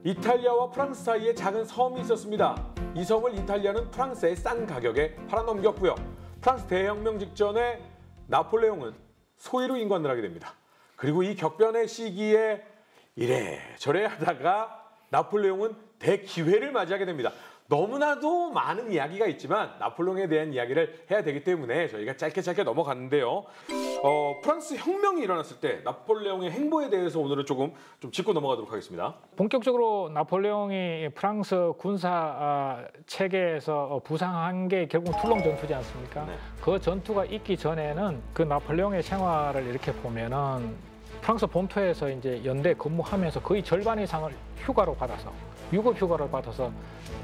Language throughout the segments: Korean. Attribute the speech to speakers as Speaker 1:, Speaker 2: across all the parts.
Speaker 1: 이탈리아와 프랑스 사이에 작은 섬이 있었습니다. 이 섬을 이탈리아는 프랑스에 싼 가격에 팔아넘겼고요. 프랑스 대혁명 직전에 나폴레옹은 소위로 임관을 하게 됩니다. 그리고 이 격변의 시기에 이래저래 하다가 나폴레옹은 대기회를 맞이하게 됩니다. 너무나도 많은 이야기가 있지만 나폴레옹에 대한 이야기를 해야 되기 때문에 저희가 짧게 넘어갔는데요. 프랑스 혁명이 일어났을 때 나폴레옹의 행보에 대해서 오늘은 좀 짚고 넘어가도록 하겠습니다.
Speaker 2: 본격적으로 나폴레옹이 프랑스 군사 체계에서 부상한 게 결국 툴롱 전투지 않습니까?
Speaker 1: 네.
Speaker 2: 그 전투가 있기 전에는 그 나폴레옹의 생활을 이렇게 보면은 프랑스 본토에서 이제 연대 근무하면서 거의 절반 이상을 휴가로 받아서 유급 휴가를 받아서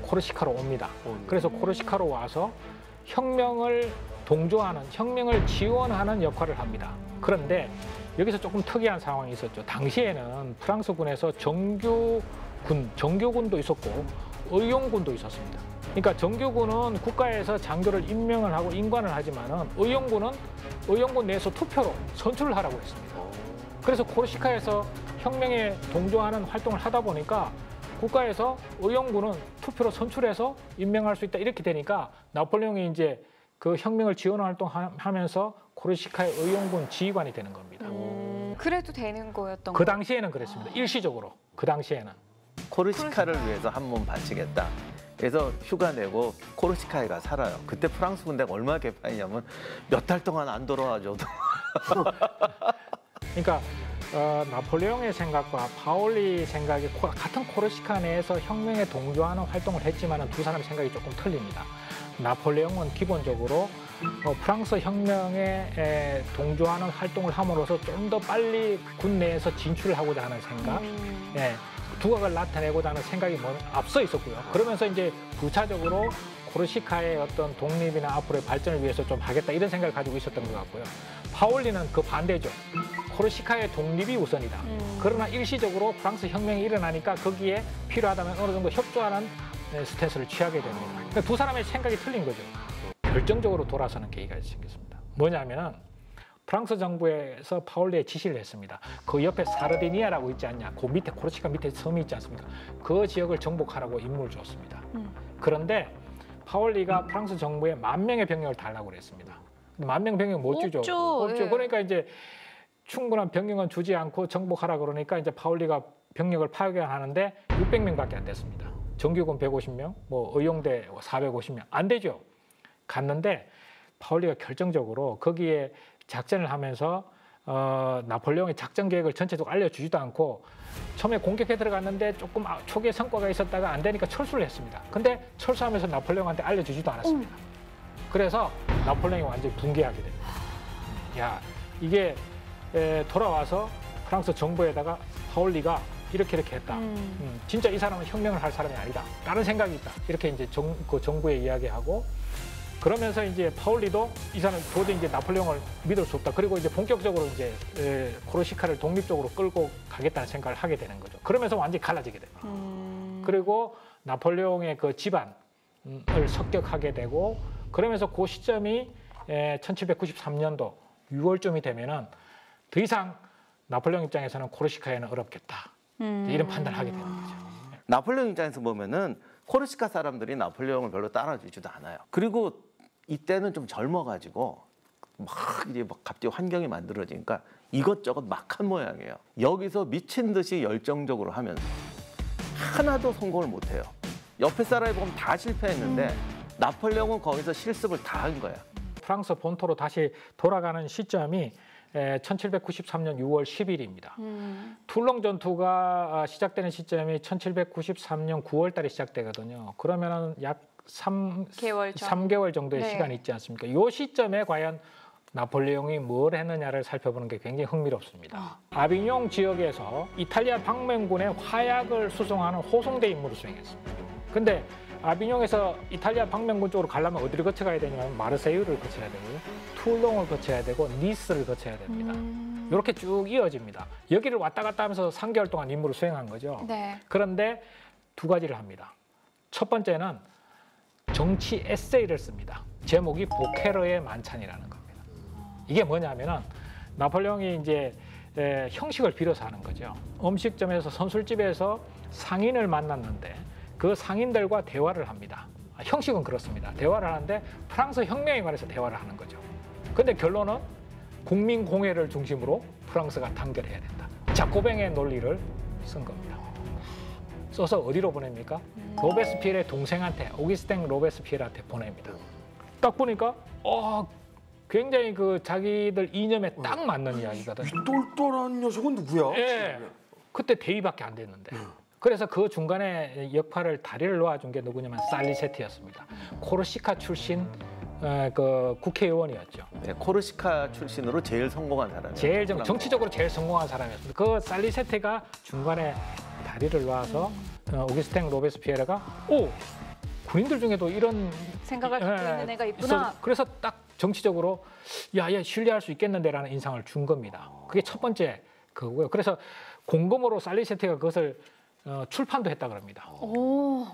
Speaker 2: 코르시카로 옵니다. 그래서 코르시카로 와서 혁명을 동조하는, 혁명을 지원하는 역할을 합니다. 그런데 여기서 조금 특이한 상황이 있었죠. 당시에는 프랑스군에서 정규군도 있었고 의용군도 있었습니다. 그러니까 정규군은 국가에서 장교를 임명을 하고 임관을 하지만은 의용군 내에서 투표로 선출을 하라고 했습니다. 그래서 코르시카에서 혁명에 동조하는 활동을 하다 보니까 국가에서 의용군은 투표로 선출해서 임명할 수 있다 이렇게 되니까 나폴레옹이 이제 그 혁명을 지원 활동하면서 코르시카의 의용군 지휘관이 되는 겁니다.
Speaker 3: 그래도 되는 거였던
Speaker 2: 그 당시에는 그랬습니다. 일시적으로 그 당시에는.
Speaker 4: 코르시카를 위해서 한 몸 바치겠다. 그래서 휴가 내고 코르시카에 가 살아요. 그때 프랑스 군대가 얼마나 개판이냐면 몇 달 동안 안 돌아와줘도.
Speaker 2: 그러니까 나폴레옹의 생각과 파올리 생각이 같은 코르시카 내에서 혁명에 동조하는 활동을 했지만 두 사람의 생각이 조금 틀립니다. 나폴레옹은 기본적으로 프랑스 혁명에 동조하는 활동을 함으로써 좀 더 빨리 군 내에서 진출을 하고자 하는 생각, 두각을 나타내고자 하는 생각이 앞서 있었고요. 그러면서 이제 부차적으로 코르시카의 어떤 독립이나 앞으로의 발전을 위해서 좀 하겠다 이런 생각을 가지고 있었던 것 같고요. 파올리는 그 반대죠. 코르시카의 독립이 우선이다. 그러나 일시적으로 프랑스 혁명이 일어나니까 거기에 필요하다면 어느 정도 협조하는 스탠스를 취하게 됩니다. 그러니까 두 사람의 생각이 틀린 거죠. 결정적으로 돌아서는 계기가 생겼습니다. 뭐냐면은 프랑스 정부에서 파올리에 지시를 했습니다. 그 옆에 사르디니아라고 있지 않냐. 그 밑에 코르시카 밑에 섬이 있지 않습니까? 그 지역을 정복하라고 임무를 줬습니다. 그런데 파올리가 프랑스 정부에 10,000명의 병력을 달라고 그랬습니다. 10,000명 병력 못 주죠. 없죠.
Speaker 3: 예.
Speaker 2: 그러니까 이제 충분한 병력은 주지 않고 정복하라 그러니까 이제 파올리가 병력을 파견하는데 600명밖에 안 됐습니다. 정규군 150명, 뭐 의용대 450명 안 되죠. 갔는데 파올리가 결정적으로 거기에 작전을 하면서 나폴레옹의 작전 계획을 전체적으로 알려주지도 않고 처음에 공격해 들어갔는데 조금 초기에 성과가 있었다가 안 되니까 철수를 했습니다. 근데 철수하면서 나폴레옹한테 알려주지도 않았습니다. 그래서 나폴레옹이 완전히 붕괴하게 됩니다. 야, 이게 돌아와서 프랑스 정부에다가 파올리가 이렇게 했다. 진짜 이 사람은 혁명을 할 사람이 아니다. 다른 생각이 있다. 이렇게 이제 그 정부에 이야기하고 그러면서 이제 파올리도 이 사람 도저히 이제 나폴레옹을 믿을 수 없다. 그리고 이제 본격적으로 이제 코르시카를 독립적으로 끌고 가겠다는 생각을 하게 되는 거죠. 그러면서 완전히 갈라지게 됩니다. 그리고 나폴레옹의 그 집안을 습격하게 되고 그러면서 그 시점이 1793년도 6월쯤이 되면은 더 이상 나폴레옹 입장에서는 코르시카에는 어렵겠다. 이런 판단을 하게 되는 거죠.
Speaker 4: 나폴레옹 입장에서 보면은 코르시카 사람들이 나폴레옹을 별로 따라주지도 않아요. 그리고 이때는 좀 젊어가지고 이제 갑자기 환경이 만들어지니까 이것저것 막 한 모양이에요. 여기서 미친 듯이 열정적으로 하면서 하나도 성공을 못해요. 옆에 사람이 보면 다 실패했는데 나폴레옹은 거기서 실습을 다 한 거야.
Speaker 2: 프랑스 본토로 다시 돌아가는 시점이 1793년 6월 10일입니다. 툴롱 전투가 시작되는 시점이 1793년 9월 달에 시작되거든요. 그러면은 약 3개월 정도의 시간이 있지 않습니까? 이 시점에 과연 나폴레옹이 뭘 했느냐를 살펴보는 게 굉장히 흥미롭습니다. 아비뇽 지역에서 이탈리아 방맹군의 화약을 수송하는 호송대 임무를 수행했습니다. 근데 아비뇽에서 이탈리아 방맹군 쪽으로 가려면 어디를 거쳐가야 되냐면 마르세유를 거쳐야 되고요. 툴롱을 거쳐야 되고 니스를 거쳐야 됩니다. 이렇게 쭉 이어집니다. 여기를 왔다 갔다 하면서 3개월 동안 임무를 수행한 거죠.
Speaker 3: 네.
Speaker 2: 그런데 두 가지를 합니다. 첫 번째는 정치 에세이를 씁니다. 제목이 보케르의 만찬이라는 겁니다. 이게 뭐냐면은 나폴레옹이 이제 형식을 빌어서 하는 거죠. 음식점에서 선술집에서 상인을 만났는데 그 상인들과 대화를 합니다. 형식은 그렇습니다. 대화를 하는데 프랑스 혁명에 관해서 대화를 하는 거죠. 근데 결론은 국민 공회를 중심으로 프랑스가 단결해야 된다. 자코뱅의 논리를 쓴 겁니다. 써서 어디로 보냅니까? 로베스피에르의 동생한테, 오기스탱 로베스피에르한테 보냅니다. 딱 보니까 굉장히 그 자기들 이념에 딱 맞는 이야기거든.
Speaker 1: 이 똘똘한 녀석은 누구야?
Speaker 2: 예. 그때 대위밖에 안 됐는데. 그래서 그 중간에 역할을 다리를 놓아준 게 누구냐면 살리세티였습니다. 코르시카 출신 그 국회의원이었죠.
Speaker 4: 네, 코르시카 출신으로 제일 성공한 사람이에요.
Speaker 2: 제일 정치적으로 제일 성공한 사람이었습니다. 그 살리세테가 중간에 다리를 놓아서 오기스탱 로베스피에르가 군인들 중에도 이런
Speaker 3: 생각을 갖고 있는 애가 있구나.
Speaker 2: 그래서 딱 정치적으로 야야 신뢰할 수 있겠는데라는 인상을 준 겁니다. 그게 첫 번째 그거고요. 그래서 공금으로 살리세테가 그것을 출판도 했다 그럽니다.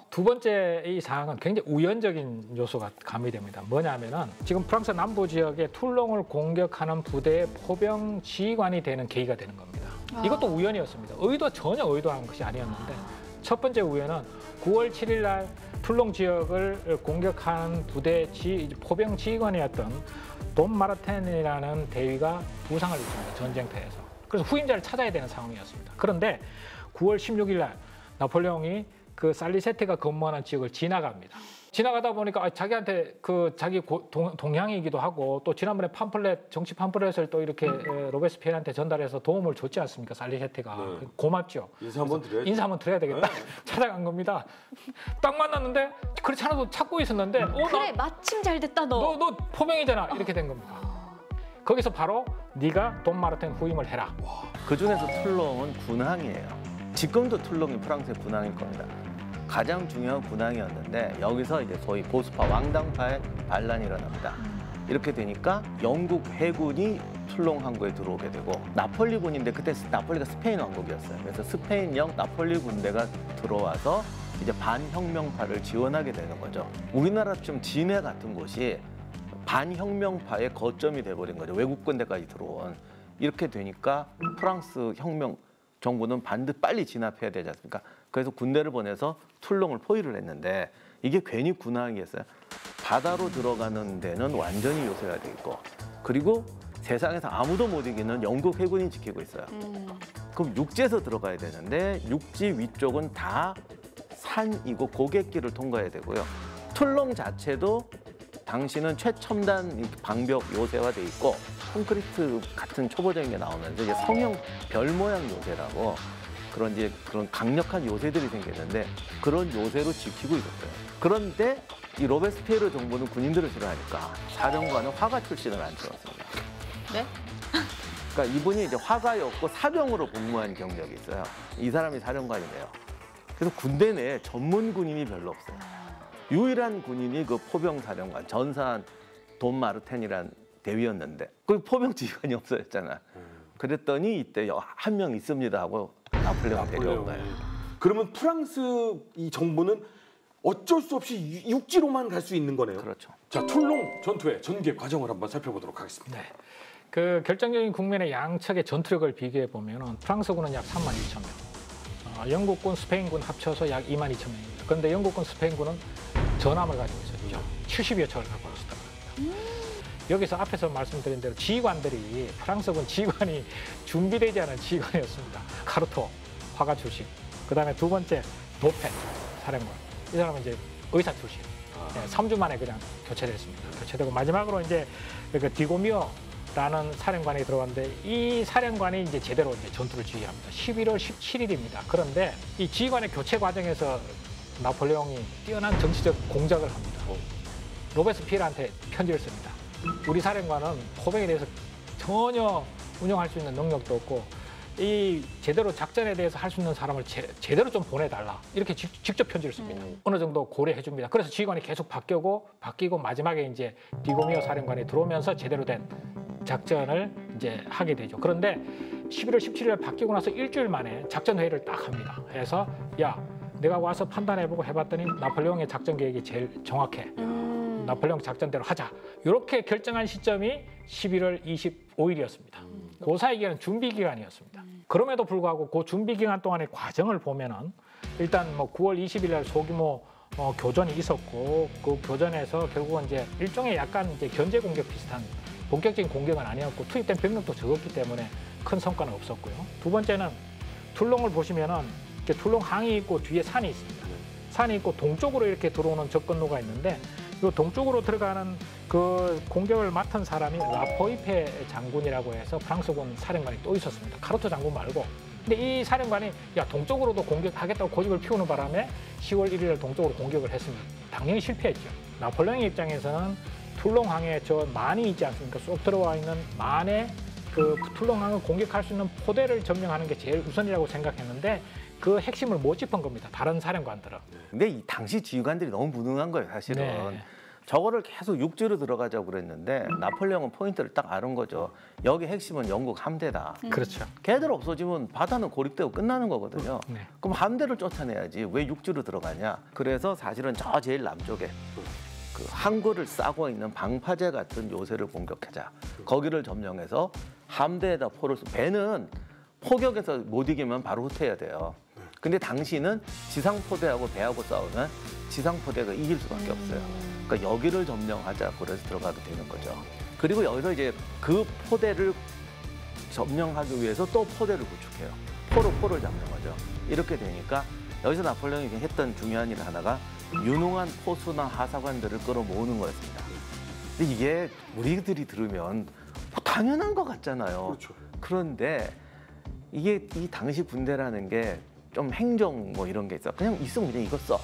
Speaker 2: 두 번째 이 사항은 굉장히 우연적인 요소가 가미됩니다. 뭐냐면은 지금 프랑스 남부 지역의 툴롱을 공격하는 부대의 포병 지휘관이 되는 계기가 되는 겁니다. 이것도 우연이었습니다. 전혀 의도한 것이 아니었는데 첫 번째 우연은 9월 7일 날 툴롱 지역을 공격한 부대 포병 지휘관이었던 돈 마르텐이라는 대위가 부상을 입습니다. 전쟁터에서. 그래서 후임자를 찾아야 되는 상황이었습니다. 그런데 9월 16일 날 나폴레옹이 그 살리세테가 근무하는 지역을 지나갑니다. 지나가다 보니까 자기한테 그 자기 동향이기도 하고 또 지난번에 정치 팜플렛을 또 이렇게 로베스피에르한테 전달해서 도움을 줬지 않습니까? 살리세테가.
Speaker 1: 네.
Speaker 2: 고맙죠.
Speaker 1: 인사 한번 드려야죠.
Speaker 2: 인사 한번 드려야 되겠다.
Speaker 1: 네.
Speaker 2: 찾아간 겁니다. 딱 만났는데 그렇지 않아도 찾고 있었는데
Speaker 3: 그래 마침 잘 됐다 너.
Speaker 2: 너 포병이잖아. 이렇게 된 겁니다. 거기서 바로 네가 돈 마르텐 후임을 해라.
Speaker 4: 그 중에서 툴롱은 군항이에요. 지금도 툴롱이 프랑스의 군항일 겁니다. 가장 중요한 군항이었는데 여기서 이제 소위 보수파 왕당파의 반란이 일어납니다. 이렇게 되니까 영국 해군이 툴롱 항구에 들어오게 되고 나폴리 군인데 그때 나폴리가 스페인 왕국이었어요. 그래서 스페인령 나폴리 군대가 들어와서 이제 반혁명파를 지원하게 되는 거죠. 우리나라처럼 진해 같은 곳이 반혁명파의 거점이 돼버린 거죠. 외국 군대까지 들어온. 이렇게 되니까 프랑스 혁명 정부는 반드시 빨리 진압해야 되지 않습니까? 그래서 군대를 보내서 툴롱을 포위를 했는데 이게 괜히 군항이었어요. 바다로 들어가는 데는 완전히 요새가 돼 있고 그리고 세상에서 아무도 못 이기는 영국 해군이 지키고 있어요. 그럼 육지에서 들어가야 되는데 육지 위쪽은 다 산이고 고갯길을 통과해야 되고요. 툴롱 자체도 당시는 최첨단 방벽 요새화돼 있고 콘크리트 같은 초보적인 게 나오면서 이제 성형 별 모양 요새라고 그런 강력한 요새들이 생겼는데 그런 요새로 지키고 있었어요. 그런데 이 로베스피에르 정부는 군인들을 싫어하니까 사령관은 화가 출신을 안 채웠습니다.
Speaker 3: 네?
Speaker 4: 그러니까 이분이 이제 화가였고 사병으로 복무한 경력이 있어요. 이 사람이 사령관이래요. 그래서 군대 내에 전문 군인이 별로 없어요. 유일한 군인이 그 포병 사령관 전사한 돈 마르텐이란 대위였는데 그 포병 지휘관이 없어졌잖아. 그랬더니 이때 한 명 있습니다 하고 나폴레옹 데려온 거예요.
Speaker 1: 그러면 프랑스 이 정부는 어쩔 수 없이 육지로만 갈 수 있는 거네요.
Speaker 4: 그렇죠.
Speaker 1: 자, 툴롱 전투의 전개 과정을 한번 살펴보도록 하겠습니다.
Speaker 2: 네. 그 결정적인 국면의 양측의 전투력을 비교해 보면은 프랑스군은 약 32,000명, 영국군, 스페인군 합쳐서 약 22,000명입니다. 그런데 영국군, 스페인군은 전함을 가지고 있었죠. 70여 척을 갖고 있었다. 여기서 앞에서 말씀드린 대로 지휘관들이 프랑스군 지휘관이 준비되지 않은 지휘관이었습니다. 카르토, 화가 출신. 그다음에 두 번째 도페 사령관. 이 사람은 이제 의사 출신. 3주 만에 그냥 교체됐습니다. 교체되고 마지막으로 이제 그 디고미오라는 사령관이 들어왔는데 이 사령관이 이제 제대로 이제 전투를 지휘합니다. 11월 17일입니다. 그런데 이 지휘관의 교체 과정에서 나폴레옹이 뛰어난 정치적 공작을 합니다. 로베스피에르한테 편지를 씁니다. 우리 사령관은 포병에 대해서 전혀 운영할 수 있는 능력도 없고 이 제대로 작전에 대해서 할 수 있는 사람을 제대로 좀 보내달라. 이렇게 직접 편지를 씁니다. 어느 정도 고려해 줍니다. 그래서 지휘관이 계속 바뀌고 마지막에 이제 디고미오 사령관이 들어오면서 제대로 된 작전을 이제 하게 되죠. 그런데 11월 17일에 바뀌고 나서 일주일 만에 작전 회의를 딱 합니다. 해서 야, 내가 와서 판단해보고 해봤더니 나폴레옹의 작전 계획이 제일 정확해. 나폴레옹 작전대로 하자. 이렇게 결정한 시점이 11월 25일이었습니다. 그 사이 기간은 준비 기간이었습니다. 그럼에도 불구하고 그 준비 기간 동안의 과정을 보면은 일단 뭐 9월 20일 날 소규모 교전이 있었고 그 교전에서 결국은 이제 일종의 약간 이제 견제 공격 비슷한 본격적인 공격은 아니었고 투입된 병력도 적었기 때문에 큰 성과는 없었고요. 두 번째는 툴롱을 보시면은 이렇게 툴롱 항이 있고 뒤에 산이 있습니다. 산이 있고 동쪽으로 이렇게 들어오는 접근로가 있는데 이 동쪽으로 들어가는 그 공격을 맡은 사람이 라포이페 장군이라고 해서 프랑스군 사령관이 또 있었습니다. 카르토 장군 말고. 근데 이 사령관이 야 동쪽으로도 공격하겠다고 고집을 피우는 바람에 10월 1일 동쪽으로 공격을 했습니다. 당연히 실패했죠. 나폴레옹의 입장에서는 툴롱항에 저 만이 있지 않습니까? 쏙 들어와 있는 만의 그 툴롱항을 공격할 수 있는 포대를 점령하는 게 제일 우선이라고 생각했는데 그 핵심을 못 짚은 겁니다. 다른 사령관들은.
Speaker 4: 근데 이 당시 지휘관들이 너무 무능한 거예요, 사실은.
Speaker 2: 네.
Speaker 4: 저거를 계속 육지로 들어가자고 그랬는데 나폴레옹은 포인트를 딱 아는 거죠. 여기 핵심은 영국 함대다.
Speaker 2: 그렇죠.
Speaker 4: 걔들 없어지면 바다는 고립되고 끝나는 거거든요.
Speaker 2: 네.
Speaker 4: 그럼 함대를 쫓아내야지 왜 육지로 들어가냐. 그래서 사실은 저 제일 남쪽에 그 항구를 싸고 있는 방파제 같은 요새를 공격하자. 거기를 점령해서 함대에다 포를 배는 포격에서 못 이기면 바로 후퇴해야 돼요. 근데 당시는 지상포대하고 배하고 싸우면 지상포대가 이길 수밖에 없어요. 그러니까 여기를 점령하자 그래서 들어가도 되는 거죠. 그리고 여기서 이제 그 포대를 점령하기 위해서 또 포대를 구축해요. 포를 잡는 거죠. 이렇게 되니까 여기서 나폴레옹이 했던 중요한 일 하나가 유능한 포수나 하사관들을 끌어모으는 거였습니다. 근데 이게 우리들이 들으면 뭐 당연한 것 같잖아요.
Speaker 1: 그렇죠.
Speaker 4: 그런데 이게 이 당시 군대라는 게 좀 행정 뭐 이런 게 있어. 그냥 있으면 그냥 이거 써.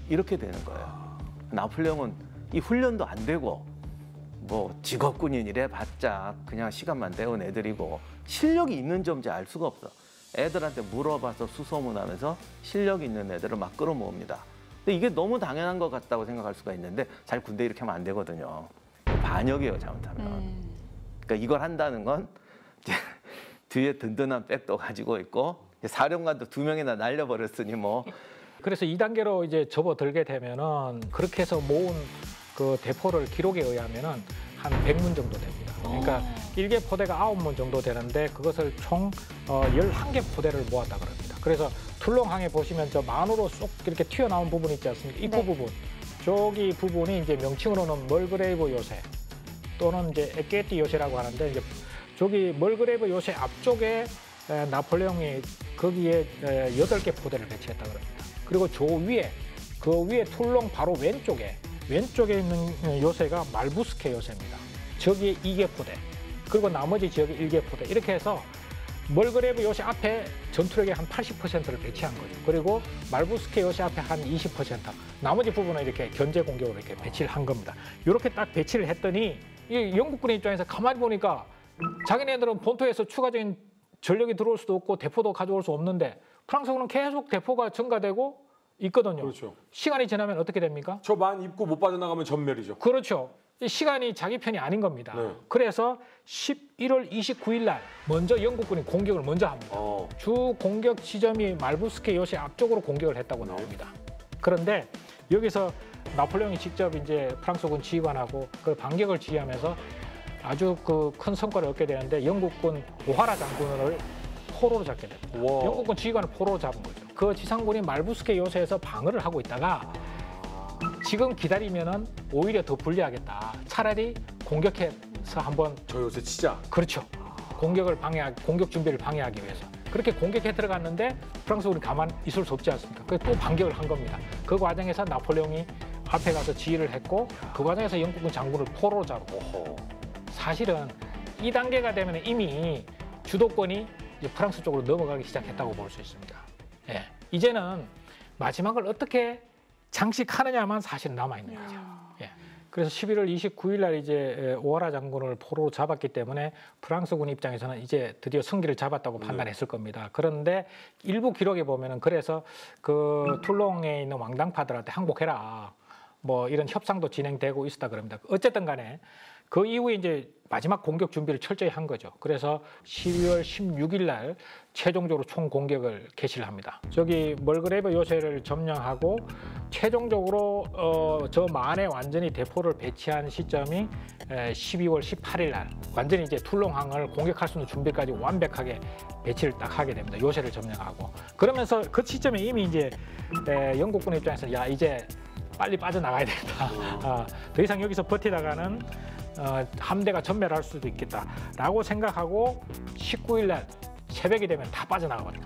Speaker 4: 이렇게 되는 거예요. 나폴레옹은 이 훈련도 안 되고 뭐 직업군인 이래 봤자 그냥 시간만 때운 애들이고 실력이 있는지 없는지 알 수가 없어. 애들한테 물어봐서 수소문하면서 실력 있는 애들을 막 끌어모읍니다. 근데 이게 너무 당연한 것 같다고 생각할 수가 있는데 잘 군대 이렇게 하면 안 되거든요. 반역이에요, 잘못하면. 그러니까 이걸 한다는 건 이제 뒤에 든든한 백도 가지고 있고 사령관도 2명이나 날려버렸으니 뭐.
Speaker 2: 그래서 2단계로 이제 접어들게 되면은 그렇게 해서 모은 그 대포를 기록에 의하면은 한 100문 정도 됩니다. 그러니까 1개 포대가 9문 정도 되는데 그것을 총 11개 포대를 모았다 그럽니다. 그래서 툴롱항에 보시면 저 만으로 쏙 이렇게 튀어나온 부분 있지 않습니까? 입구
Speaker 3: 네.
Speaker 2: 부분. 저기 부분이 이제 명칭으로는 멀그레이브 요새 또는 이제 에케티 요새라고 하는데 이제 저기 멀그레이브 요새 앞쪽에 나폴레옹이 거기에 8개 포대를 배치했다 그럽니다. 그리고 저 위에 그 위에 툴롱 바로 왼쪽에 있는 요새가 말부스케 요새입니다. 저기에 2개 포대 그리고 나머지 지역에 1개 포대 이렇게 해서 멀그레이브 요새 앞에 전투력의 한 80%를 배치한 거죠. 그리고 말부스케 요새 앞에 한 20% 나머지 부분은 이렇게 견제 공격으로 이렇게 배치를 한 겁니다. 이렇게 딱 배치를 했더니 이 영국군 입장에서 가만히 보니까 자기네들은 본토에서 추가적인 전력이 들어올 수도 없고 대포도 가져올 수 없는데 프랑스군은 계속 대포가 증가되고 있거든요.
Speaker 1: 그렇죠.
Speaker 2: 시간이 지나면 어떻게 됩니까?
Speaker 1: 저 만 입구 못 빠져나가면 전멸이죠.
Speaker 2: 그렇죠. 이 시간이 자기 편이 아닌 겁니다.
Speaker 1: 네.
Speaker 2: 그래서 11월 29일 날 먼저 영국군이 공격을 먼저 합니다. 주 공격 지점이 말부스케 요새 앞쪽으로 공격을 했다고 나옵니다. 그런데 여기서 나폴레옹이 직접 이제 프랑스군 지휘관하고 그 반격을 지휘하면서 아주 그 큰 성과를 얻게 되는데 영국군 오하라 장군을 포로로 잡게 됩니다.
Speaker 1: 와.
Speaker 2: 영국군 지휘관을 포로로 잡은 거죠. 그 지상군이 말부스케 요새에서 방어를 하고 있다가 지금 기다리면은 오히려 더 불리하겠다. 차라리 공격해서 한번
Speaker 1: 저 요새 치자.
Speaker 2: 그렇죠. 공격 준비를 방해하기 위해서. 그렇게 공격해 들어갔는데 프랑스군이 가만 있을 수 없지 않습니까? 그래서 또 반격을 한 겁니다. 그 과정에서 나폴레옹이 앞에 가서 지휘를 했고 그 과정에서 영국군 장군을 포로로 잡고 사실은 2단계가 되면 이미 주도권이 이제 프랑스 쪽으로 넘어가기 시작했다고 볼 수 있습니다. 예. 이제는 마지막을 어떻게 장식하느냐만 사실 남아있는 거죠. 예. 그래서 11월 29일 날 이제 오하라 장군을 포로로 잡았기 때문에 프랑스군 입장에서는 이제 드디어 승기를 잡았다고 판단했을 겁니다. 그런데 일부 기록에 보면은 그래서 그 툴롱에 있는 왕당파들한테 항복해라. 뭐 이런 협상도 진행되고 있었다 그럽니다. 어쨌든 간에 그 이후에 이제 마지막 공격 준비를 철저히 한 거죠. 그래서 12월 16일 날 최종적으로 총 공격을 개시를 합니다. 저기 멀그레이브 요새를 점령하고 최종적으로 저 만에 완전히 대포를 배치한 시점이 12월 18일 날 완전히 이제 툴롱항을 공격할 수 있는 준비까지 완벽하게 배치를 딱 하게 됩니다. 요새를 점령하고 그러면서 그 시점에 이미 이제 영국군 입장에서 야 이제 빨리 빠져나가야 된다. 더 이상 여기서 버티다가는 함대가 전멸할 수도 있겠다라고 생각하고 19일 날 새벽이 되면 다 빠져나가거든요.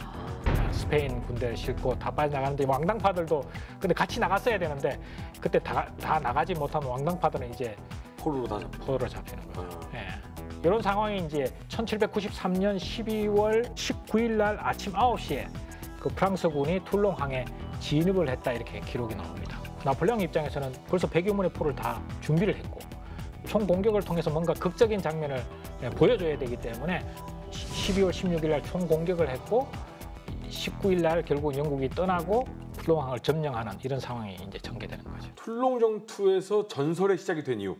Speaker 2: 스페인 군대를 싣고 다 빠져나가는데 왕당파들도 근데 같이 나갔어야 되는데 그때 다 나가지 못하면 왕당파들은 이제 포로로 잡히는 거예요. 이런 상황이 이제 1793년 12월 19일 날 아침 9시에 그 프랑스군이 툴롱항에 진입을 했다 이렇게 기록이 나옵니다. 나폴레옹 입장에서는 벌써 100여門의 포를 다 준비를 했고 총 공격을 통해서 뭔가 극적인 장면을 보여줘야 되기 때문에 12월 16일 날 총 공격을 했고 19일 날 결국 영국이 떠나고 툴롱항을 점령하는 이런 상황이 이제 전개되는 거죠.
Speaker 1: 툴롱 전투에서 전설의 시작이 된 이유.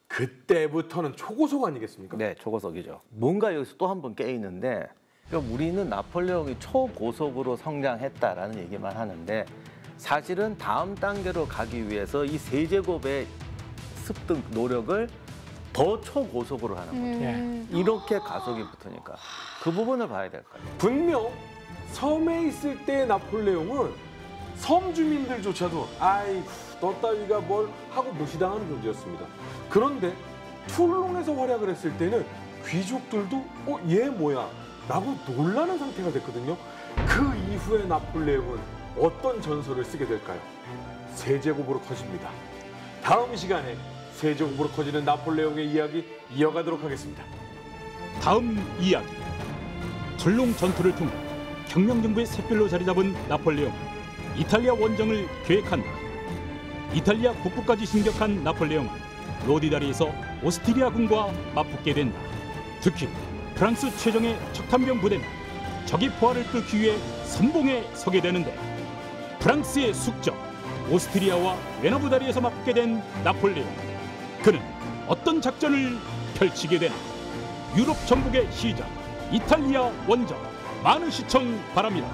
Speaker 1: 그때부터는 초고속 아니겠습니까?
Speaker 4: 네, 초고속이죠. 뭔가 여기서 또 한 번 깨 있는데 그러니까 우리는 나폴레옹이 초고속으로 성장했다라는 얘기만 하는데 사실은 다음 단계로 가기 위해서 이 세제곱의 습득 노력을 더 초고속으로 하는 거죠. 이렇게 가속이 붙으니까 그 부분을 봐야 될 거예요.
Speaker 1: 분명 섬에 있을 때 나폴레옹은 섬 주민들조차도 아이고 너 따위가 뭘 하고 무시당하는 존재였습니다. 그런데 툴롱에서 활약을 했을 때는 귀족들도 얘 뭐야? 라고 놀라는 상태가 됐거든요. 그 이후에 나폴레옹은 어떤 전설을 쓰게 될까요? 세제곱으로 커집니다. 다음 시간에 세제곱으로 커지는 나폴레옹의 이야기 이어가도록 하겠습니다.
Speaker 5: 다음 이야기. 툴롱 전투를 통해 혁명정부의 샛별로 자리 잡은 나폴레옹은 이탈리아 원정을 계획한다. 이탈리아 북부까지 진격한 나폴레옹은 로디다리에서 오스트리아군과 맞붙게 된다. 특히 프랑스 최정의 척탄병 부대는 적의 포화를 뚫기 위해 선봉에 서게 되는데 프랑스의 숙적 오스트리아와 웨너브 다리에서 맞붙게 된 나폴레옹. 그는 어떤 작전을 펼치게 되나? 유럽 정복의 시작 이탈리아 원정 많은 시청 바랍니다.